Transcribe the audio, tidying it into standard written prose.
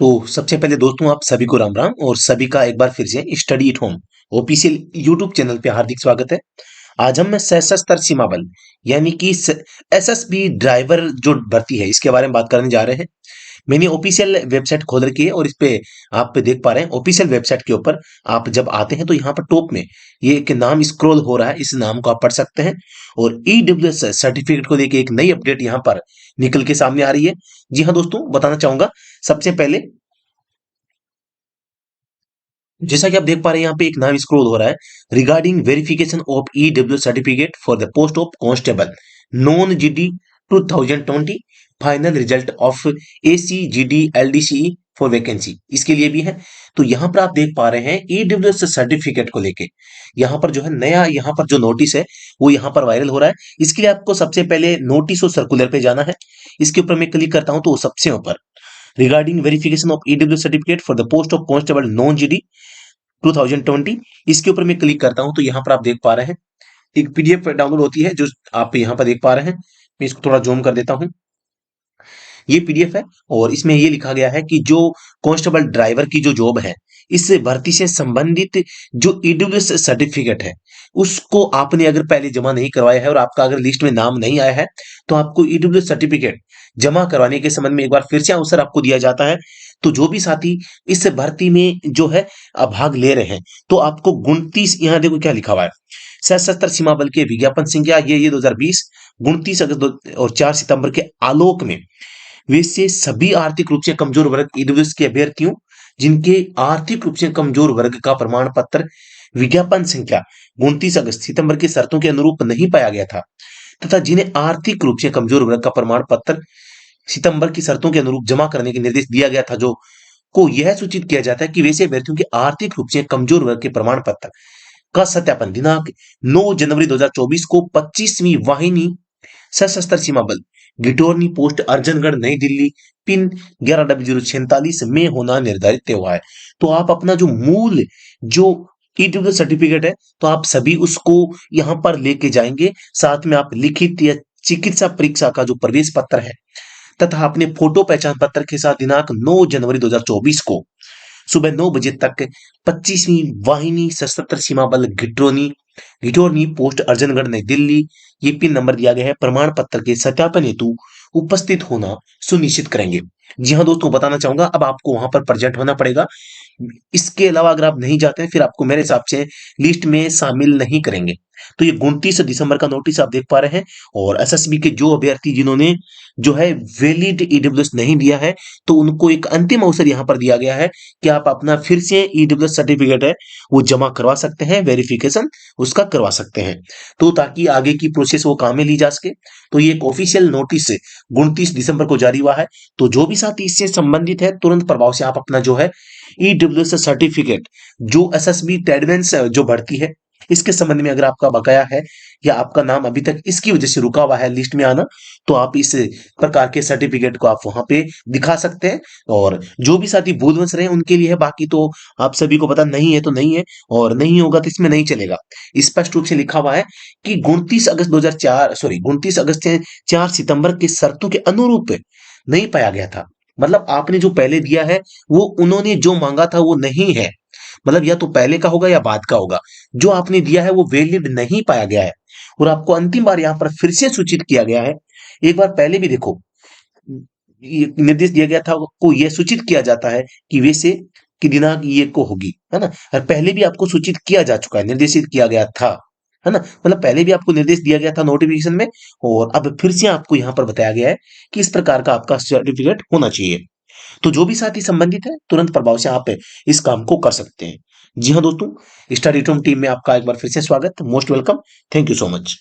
तो सबसे पहले दोस्तों आप सभी को राम राम और सभी का एक बार फिर से study at home official YouTube channel पे हार्दिक स्वागत है। आज हम सशस्त्र सीमा बल यानी कि एसएसबी ड्राइवर जो भर्ती है इसके बारे में बात करने जा रहे हैं। मैंने ऑफिशियल वेबसाइट खोल रखी है और इस पे आप पे देख पा रहे हैं ऑफिशियल वेबसाइट के ऊपर आप जब आते हैं तो यहाँ पर टॉप में ये एक नाम स्क्रॉल हो रहा है, इस नाम को आप पढ़ सकते हैं। और ईडब्ल्यूएस सर्टिफिकेट को लेके एक नई अपडेट यहाँ पर निकल के सामने आ रही है। जी हाँ दोस्तों, बताना चाहूंगा सबसे पहले, जैसा कि आप देख पा रहे हैं यहाँ पे एक नाम स्क्रॉल हो रहा है, regarding verification of EW certificate for the post of constable non GD 2020 final result of AC GD LDC for vacancy, इसके लिए भी है। तो यहाँ पर आप देख पा रहे हैं ईडब्ल्यू सर्टिफिकेट को लेके यहाँ पर जो है नया यहाँ पर जो नोटिस है वो यहाँ पर वायरल हो रहा है। इसके लिए आपको सबसे पहले नोटिस और सर्कुलर पे जाना है। इसके ऊपर मैं क्लिक करता हूँ तो वो सबसे ऊपर regarding verification of EW certificate for the post of constable non GD 2020, इसके ऊपर मैं क्लिक करता हूं तो यहां पर आप देख पा रहे हैं एक पीडीएफ डाउनलोड होती है जो आप यहां पर देख पा रहे हैं। मैं इसको थोड़ा जूम कर देता हूं। ये पीडीएफ है और इसमें ये लिखा गया है कि जो कांस्टेबल ड्राइवर की जो जॉब है इस भर्ती से संबंधित जो ईडब्ल्यूएस सर्टिफिकेट है उसको आपने अगर पहले जमा नहीं करवाया है और आपका अगर लिस्ट में नाम नहीं आया है तो आपको ईडब्ल्यूएस सर्टिफिकेट जमा करवाने के संबंध में एक बार फिर से अवसर आपको दिया जाता है। तो जो भी साथी इस भर्ती में जो है भाग ले रहे हैं तो आपको 29, यहाँ देखो क्या लिखा हुआ है, सशस्त्र सीमा बल के विज्ञापन संख्या ये 2020 29 अगस्त और 4 सितंबर के आलोक में वैसे सभी आर्थिक रूप से कमजोर वर्ग ईडब्ल्यूएस के अभ्यर्थियों जिनके आर्थिक रूप से कमजोर वर्ग का प्रमाण पत्र विज्ञापन संख्या 29 अगस्त सितंबर की शर्तों के अनुरूप नहीं पाया गया था तथा जिन्हें आर्थिक रूप से कमजोर वर्ग का प्रमाण पत्र सितंबर की शर्तों के अनुरूप जमा करने के निर्देश दिया गया था, जो को यह सूचित किया जाता है कि वैसे अभ्यर्थियों के आर्थिक रूप से कमजोर वर्ग के प्रमाण पत्र का सत्यापन दिनांक 9 जनवरी 2024 को 25वीं वाहिनी सशस्त्र सीमा बल गिटोरनी पोस्ट अर्जनगढ़ नई दिल्ली पिन 110046 में होना निर्धारित हुआ है। तो आप अपना जो मूल जो ईडब्ल्यू सर्टिफिकेट है तो आप सभी उसको यहाँ पर लेके जाएंगे, साथ में आप लिखित या चिकित्सा परीक्षा का जो प्रवेश पत्र है तथा अपने फोटो पहचान पत्र के साथ दिनांक 9 जनवरी 2024 को सुबह 9 बजे तक 25वीं वाहिनी सशस्त्र सीमा बल गिटोरनी पोस्ट अर्जनगढ़ नई दिल्ली, ये पिन नंबर दिया गया है, प्रमाण पत्र के सत्यापन हेतु उपस्थित होना सुनिश्चित करेंगे। जी हाँ दोस्तों, बताना चाहूंगा अब आपको वहां पर प्रेजेंट होना पड़ेगा। इसके अलावा अगर आप नहीं जाते हैं फिर आपको मेरे हिसाब से लिस्ट में शामिल नहीं करेंगे। तो ये 29 दिसंबर का नोटिस आप देख पा रहे हैं। और एसएसबी के जो अभ्यर्थी जिन्होंने जो है वैलिड ईडब्ल्यूएस नहीं दिया है तो उनको एक अंतिम अवसर यहाँ पर दिया गया है कि आप अपना फिर से ईडब्ल्यूएस सर्टिफिकेट है वो जमा करवा सकते हैं, वेरिफिकेशन उसका करवा सकते हैं, तो ताकि आगे की प्रोसेस वो काम में ली जा सके। तो ये एक ऑफिशियल नोटिस 29 दिसंबर को जारी हुआ है। तो जो भी साथी इससे संबंधित है तुरंत प्रभाव से आप अपना जो है ईडब्ल्यूएस सर्टिफिकेट जो एसएसबी ट्रेडमेंस जो भर्ती है इसके संबंध में अगर आपका बकाया है या आपका नाम अभी तक इसकी वजह से रुका हुआ है लिस्ट में आना, तो आप इस प्रकार के सर्टिफिकेट को आप वहां पे दिखा सकते हैं। और जो भी साथी भूलवश रहे उनके लिए है, बाकी तो आप सभी को पता नहीं है तो नहीं है और नहीं होगा तो इसमें नहीं चलेगा। स्पष्ट रूप से लिखा हुआ है कि 29 अगस्त से 4 सितंबर की शर्तों के अनुरूप नहीं पाया गया था। मतलब आपने जो पहले दिया है वो उन्होंने जो मांगा था वो नहीं है, मतलब या तो पहले का होगा या बाद का होगा। जो आपने दिया है वो वैलिड नहीं पाया गया है और आपको अंतिम बार यहाँ पर फिर से सूचित किया गया है। एक बार पहले भी देखो ये निर्देश दिया गया था, को यह सूचित किया जाता है कि वैसे कि दिनांक ये को होगी, है ना। और पहले भी आपको सूचित किया जा चुका है, निर्देशित किया गया था, है ना। मतलब पहले भी आपको निर्देश दिया गया था नोटिफिकेशन में और अब फिर से आपको यहाँ पर बताया गया है कि इस प्रकार का आपका सर्टिफिकेट होना चाहिए। तो जो भी साथी संबंधित है तुरंत प्रभाव से आप इस काम को कर सकते हैं। जी हाँ दोस्तों, स्टडी टूम टीम में आपका एक बार फिर से स्वागत, most welcome, thank you so much.